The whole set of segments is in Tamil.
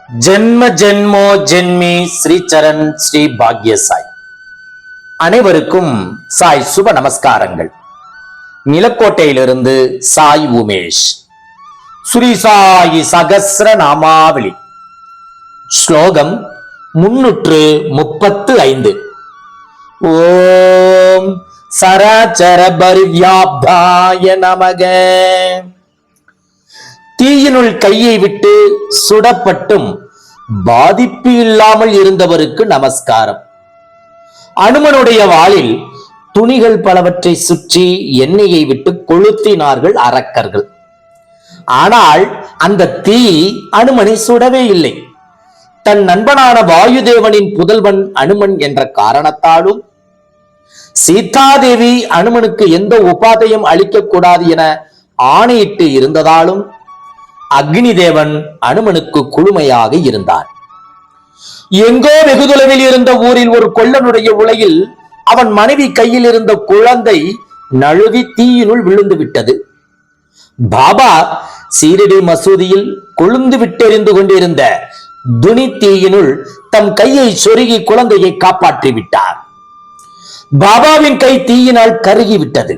ஜென்ம ஜென்மோ ஜென்மி ஸ்ரீ சரண் ஸ்ரீ பாக்ய சாய். அனைவருக்கும் சாய் சுப நமஸ்காரங்கள். நிலக்கோட்டையிலிருந்து சாய் உமேஷ். ஸ்ரீ சாயி சகஸ்ர நாமாவளி. ஸ்லோகம் 335. ஓம் சராச்சர பரிவ்யாப்தாய நமக. தீயினுள் கையை விட்டு சுடப்பட்டும் பாதிப்பு இல்லாமல் இருந்தவருக்கு நமஸ்காரம். அனுமனுடைய வாளில் துணிகள் பலவற்றை சுற்றி எண்ணெயை விட்டு கொளுத்தினார்கள் அரக்கர்கள். ஆனால் அந்த தீ அனுமனை சுடவே இல்லை. தன் நண்பனான வாயுதேவனின் புதல்வன் அனுமன் என்ற காரணத்தாலும், சீதாதேவி அனுமனுக்கு எந்த உபாதையும் அளிக்கக்கூடாது என ஆணையிட்டு இருந்ததாலும் அக்னி தேவன் அனுமனுக்கு குளுமையாக இருந்தார். எங்கோ வெகு தொலைவில் இருந்த ஊரில் ஒரு கொல்லனுடைய உலையில் அவன் மனைவி கையில் இருந்த குழந்தை நழுவி தீயினுள் விழுந்து விட்டது. பாபா சீரடி மசூதியில் கொழுந்து விட்டெறிந்து கொண்டிருந்த துணி தீயினுள் தம் கையை சொருகி குழந்தையை காப்பாற்றி விட்டார். பாபாவின் கை தீயினால் கருகிவிட்டது.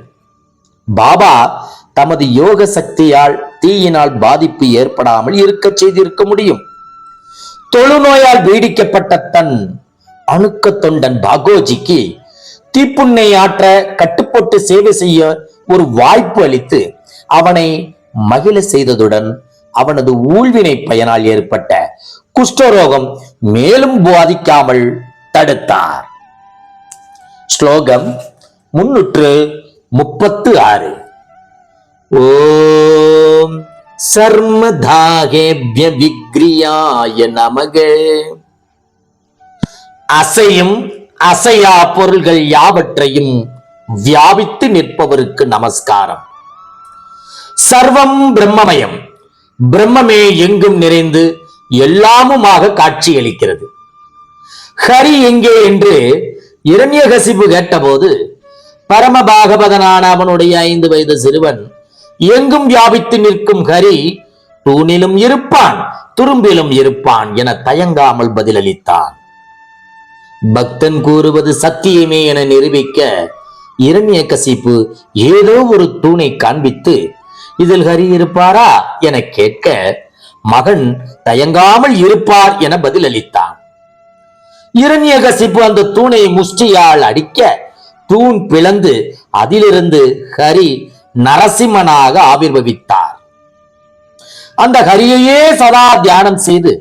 பாபா தமது யோக சக்தியால் தீயினால் பாதிப்பு ஏற்படாமல் இருக்க செய்திருக்க முடியும். தொழுநோயால் பீடிக்கப்பட்ட தன் அணுக்க தொண்டன் பாகோஜிக்கு தீப்புண்ணை ஆற்ற கட்டுப்பட்டு சேவை செய்ய ஒரு வாய்ப்பு அளித்து அவனை மகிழ செய்ததுடன் அவனது ஊழ்வினை பயனால் ஏற்பட்ட குஷ்டரோகம் மேலும் பாதிக்காமல் தடுத்தார். ஸ்லோகம் 336. ஓம் சர்மதாகேப்ய விக்ரியாய நமக. அசையும் அசையா பொருள்கள் யாவற்றையும் வியாபித்து நிற்பவருக்கு நமஸ்காரம். சர்வம் பிரம்மமயம். பிரம்மமே எங்கும் நிறைந்து எல்லாமுமாக காட்சியளிக்கிறது. ஹரி எங்கே என்று இரண்யகசிபு கேட்டபோது, பரமபாகவதனான அவனுடைய 5 வயது சிறுவன், எங்கும் வியாபித்து நிற்கும் ஹரி தூணிலும் இருப்பான் துரும்பிலும் இருப்பான் என தயங்காமல் பதிலளித்தான். பக்தன் கூறுவது சத்தியமே என நிரூபிக்க இரண்யகசிபு ஏதோ ஒரு தூணை காண்பித்து, இதில் ஹரி இருப்பாரா என கேட்க, மகன் தயங்காமல் இருப்பார் என பதிலளித்தான். இரண்யகசிபு அந்த தூணை முஷ்டியால் அடிக்க தூண் பிளந்து அதிலிருந்து ஹரி நரசிம்மனாக ஆவிர்வவித்தார். அந்த ஹரியையே சதா தியானம் செய்து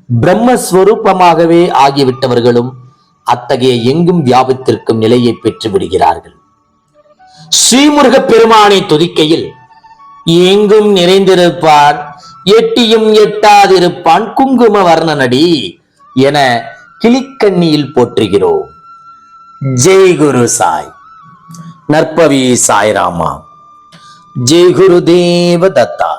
பிரம்மஸ்வரூபமாகவே ஆகிவிட்டவர்களும் அத்தகைய எங்கும் வியாபித்திருக்கும் நிலையை பெற்று விடுகிறார்கள். ஸ்ரீமுருக பெருமானை துதிக்கையில், எங்கும் நிறைந்திருப்பான் எட்டியும் எட்டாதிருப்பான் குங்கும வர்ணனடி என கிளிக்கண்ணியில் போற்றுகிறோம். ஜெய் குரு சாய். நற்பவி சாய்ராமா. ஜெய் குரு தேவ தத்தா.